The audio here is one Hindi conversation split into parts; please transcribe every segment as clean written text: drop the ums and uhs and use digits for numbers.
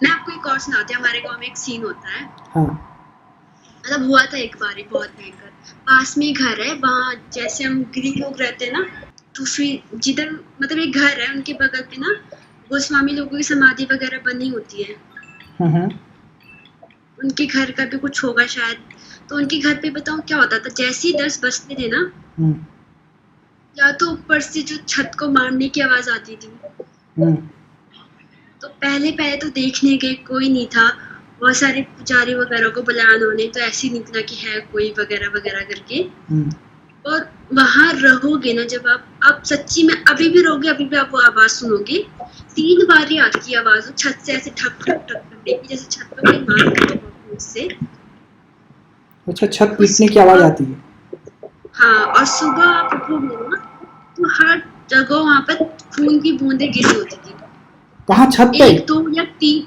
मैं आपको एक और सुनाती हूँ। हमारे गांव में एक सीन होता है। हाँ। मतलब हुआ था एक बार, बहुत भयंकर। पास में घर है, वहाँ जैसे हम गरीब लोग रहते हैं ना, तो फिर जिधर मतलब एक घर है, उनके बगल पे ना गोस्वामी लोगों की समाधि वगैरह बनी होती है। हम्म। उनके घर का भी कुछ होगा शायद। तो उनके घर पे बताऊँ क्या होता था, जैसे ही 10 बजते थे ना, हम्म। या तो ऊपर से जो छत को मारने की आवाज आती थी। हम्म। तो पहले पहले तो देखने गए, कोई नहीं था। बहुत सारे पुजारी वगैरह को बुलाया उन्होंने, तो ऐसे ही निकला कि है कोई वगैरह वगैरह करके। हम्म। और वहां रहोगे ना, जब आप सच्ची में अभी भी रहोगे, अभी भी आप वो आवाज सुनोगे। 3 बार ही आती है आवाज, छत से ऐसे ठक ठक ठक ठक, जैसे छत पे कोई मार रहा हो उससे। अच्छा, छत पीटने उसके की आवाज बाद आती है? हाँ, और सुबह आप उठोगे ना, तो हर जगह वहां पर खून की बूंदें गिरी होती थी। कहाँ, छत पे? 1 2 या 3,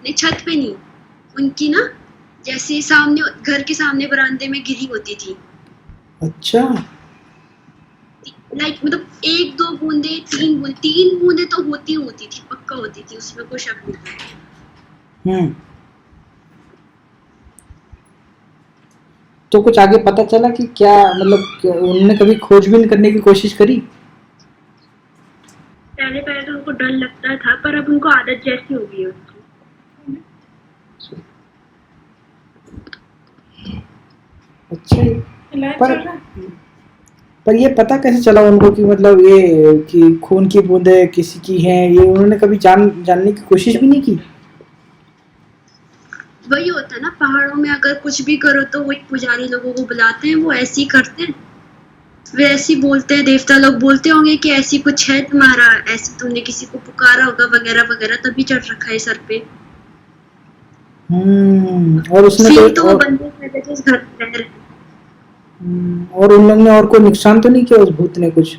नहीं छत पे नहीं, उनकी ना जैसे सामने घर के सामने बरामदे में गिरी होती थी। अच्छा। लाइक मतलब 1 2 बूंदे, 3 बूंदे तो होती थी, पक्का होती थी, उसमें कोई शक नहीं था। हम्म। तो कुछ आगे पता चला कि क्या, मतलब उन्होंने कभी खोजबीन करने की कोशिश करी? पहले पहले तो उनको डर लगता था, पर अब उनको आदत जैसी हो गई है उसकी। अच्छा। पर पर ये पता कैसे चला उनको कि मतलब ये कि खून की बूंदें किसी की हैं, ये उन्होंने कभी जानने की कोशिश भी नहीं की? वही होता है ना, पहाड़ों में अगर कुछ भी करो तो वही पुजारी लोगों को बुलाते हैं, वो ऐसे ही करते हैं। वे ऐसे ही बोलते हैं, देवता लोग बोलते होंगे कि ऐसी कुछ है तुम्हारा, ऐसे तुमने किसी को पुकारा होगा वगैरह वगैरह, तभी चढ़ रखा है सर पे। और उसने कोई फिर तो वो बंदे कहते थे उस घर में रह रहे हैं। और उन लोग ने और कोई नुकसान तो नहीं किया उस भूत ने कुछ?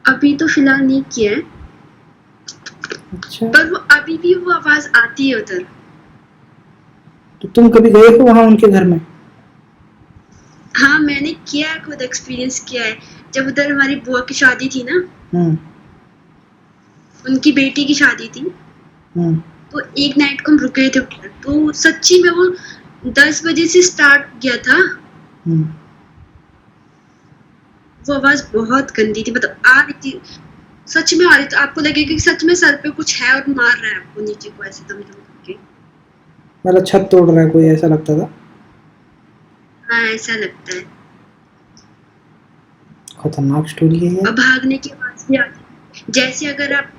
अभी तो फिलहाल नहीं किया है, अच्छा। पर वो अभी भी वो आवाज आती है उधर। तो तुम कभी गए हो वहां उनके घर में? हाँ, मैंने किया है, खुद एक्सपीरियंस किया है। जब उधर हमारी बुआ की शादी थी ना, हम्म। उनकी बेटी की शादी थी, हम्म। तो एक नाइट को हम रुके थे उधर। तो सच्ची में वो 10 बजे से स्टार्ट किया था। हम्म। वो आवाज बहुत गंदी थी, मतलब आ रही थी, सच में आ रही थी। आपको लगेगा कि सच में सर पे कुछ है और मार रहा है आपको नीचे को ऐसे दम दम करके। मतलब छत तोड़ रहा है कोई, ऐसा लगता था? हाँ, ऐसा लगता है। खतरनाक स्टोरी है और यार। भागने की आवाज भी आती है। जैसे अगर आप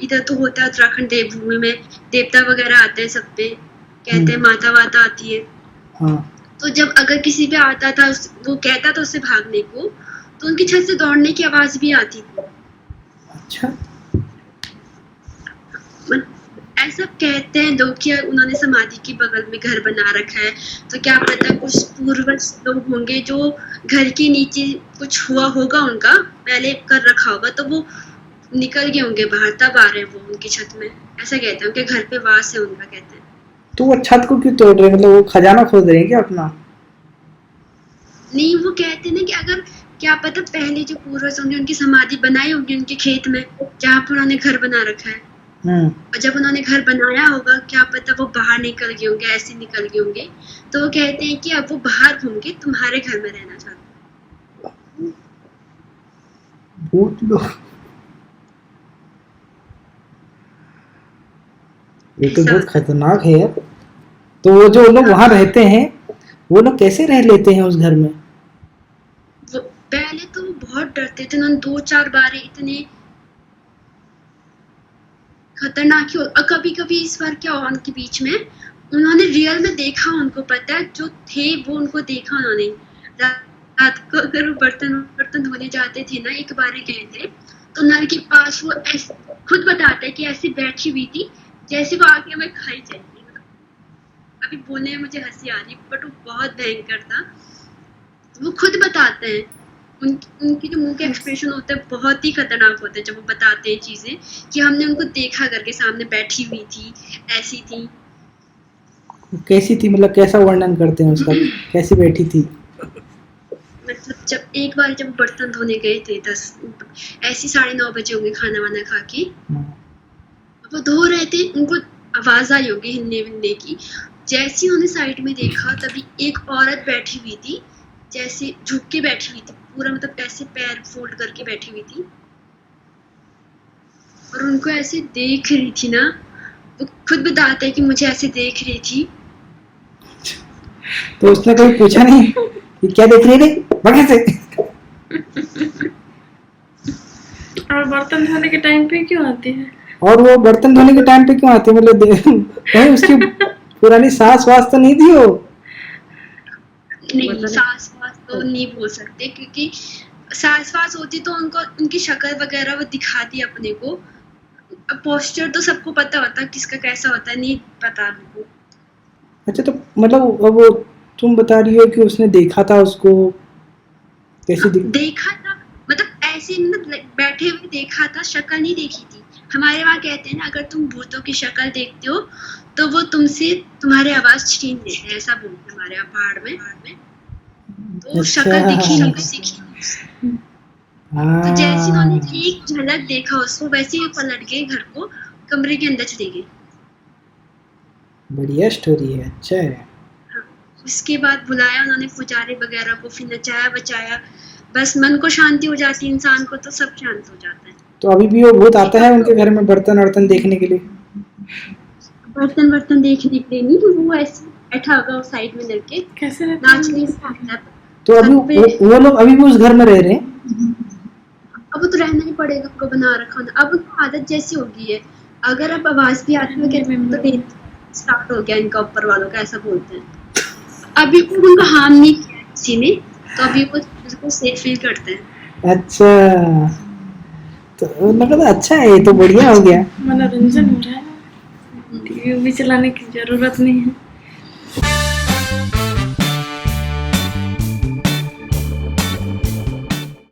इधर तो होता है उत्तराखंड देवभूमि में, देवता वगैरह आते हैं सब पे, कहते हैं हम्म। माता वाता आती है। हाँ। तो जब अगर किसी पे आता था, वो कहता था उससे भागने को, तो उनकी छत से दौड़ने की आवाज भी आती थी। अच्छा। ऐसा कहते हैं लोग कि उन्होंने समाधि के बगल में घर बना रखा है, तो क्या पता कुछ पूर्वज लोग होंगे जो घर के नीचे कुछ हुआ होगा, उनका पहले कर रखा होगा, तो वो निकल गए होंगे बाहर, तब आ रहे हैं वो उनकी छत में। ऐसा कहते हैं, उनके घर पे वास है उनका, कहते हैं। तो वो छत को क्यों तोड़ रहे हैं? मतलब वो खजाना खोद रहे हैं क्या अपना? नहीं, वो कहते हैं ना कि अगर क्या पता पहले जो पूर्वज होंगे उनकी समाधि बनाई होगी उनके खेत में, जहाँ पर उन्होंने घर बना रखा है। हम्म। और जब उन्होंने घर बनाया होगा, क्या पता वो बाहर निकल गए होंगे, ऐसे निकल गए होंगे। तो वो कहते हैं कि अब वो बाहर होंगे, तुम्हारे घर में रहना चाहते भूत लोग। ये हैं। तो ऐसा बहुत होता है। खतरनाक है यार। तो वो जो लोग वहां हाँ, रहते हैं, वो लोग कैसे रह लेते हैं उस घर में? वो पहले तो वो बहुत डरते थे। उन्होंने 2 4 बार इतने खतरनाक ही और कभी कभी इस बार क्या हुआ उनके बीच में, उन्होंने रियल में देखा, उनको पता है जो थे वो, उनको देखा उन्होंने। रात को अगर वो बर्तन बर्तन धोने जाते थे ना, एक बार गए थे, तो नल के पास वो ऐसे खुद बताता है कि ऐसे बैठी हुई थी, जैसे वो आके हमें खाई जाएगी। मतलब अभी बोलने में मुझे हंसी आ रही, बट वो बहुत भयंकर था। वो खुद बताते हैं। उनकी जो मुंह के एक्सप्रेशन होते हैं बहुत ही खतरनाक होते हैं, जब वो बताते हैं चीजें कि हमने उनको देखा करके सामने बैठी हुई थी, ऐसी थी। कैसी थी, मतलब कैसा वर्णन करते हैं उसका? कैसी बैठी थी? मतलब जब एक बार जब बर्तन धोने गए थे, 10 ऐसी 9:30 बजे होंगे खाना वाना खा के, वो धो रहे थे, उनको आवाज आई होगी हिलने विलने की। जैसे ही उन्हें साइड में देखा तभी एक औरत बैठी हुई थी, जैसे झुक के बैठी हुई थी, पूरा मतलब ऐसे पैर फोल्ड करके बैठी हुई थी और उनको ऐसे देख रही थी ना। वो खुद बताते हैं कि मुझे ऐसे देख रही थी। तो उसने कभी पूछा नहीं कि क्या देख रही रे, बगल से? और बर्तन धोने के टाइम पे क्यों आती है? और वो बर्तन धोने के टाइम पे क्यों आती है? मतलब कहीं उसकी पुरानी सास वास तो नहीं थी वो? नहीं, सास वास तो नहीं बोल सकते, क्योंकि सास वास होती तो उनको उनकी शक्ल वगैरह वो दिखाती अपने को। पोस्चर तो सबको पता होता किसका कैसा होता है, नहीं पता हमको। अच्छा, तो मतलब अब वो तुम बता रही हो कि उसने देखा था उसको, कैसे देखा था मतलब ऐसे मतलब बैठे हुए देखा था, शक्ल नहीं देखी थी। हमारे वहाँ कहते हैं ना, अगर तुम भूतों की शक्ल देखते हो तो वो तुमसे तुम्हारी आवाज छीन लेते हैं, ऐसा बोलते हैं हमारे यहाँ पहाड़ में। तो शक्ल दिखी नहीं किसी की। तो जैसे उन्होंने एक झलक देखा उसको, वैसे ही पलट गए घर को, कमरे के अंदर चले गए। बढ़िया स्टोरी है, अच्छा है। हाँ, उसके बाद बुलाया उन्होंने पुजारी वगैरह को, फिर नचाया बचाया, बस मन को शांति हो जाती है, इंसान को तो सब शांत हो जाता है। तो अभी भी वो भूत आता है उनके घर में बर्तन वर्तन देखने के लिए? बर्तन देखने के लिए नहीं, तो वो ऐसे बैठा होगा साइड में लड़के, कैसे नाचने। तो अभी वो लोग अभी भी उस घर में रह रहे हैं? अब तो रहना ही पड़ेगा, आपको बना रखा ना, अब उनको आदत जैसी हो गई है। अगर अब आवाज भी आती है तो स्टार्ट हो गया इनका, ऊपर वालों का, ऐसा बोलते हैं। अभी उनको हार्म नहीं किया किसी ने, तो अभी वो बिल्कुल सेफ फील करते हैं। अच्छा, तो मतलब अच्छा है, ये तो बढ़िया हो गया, मनोरंजन हो रहा है, टीवी भी चलाने की जरूरत नहीं है।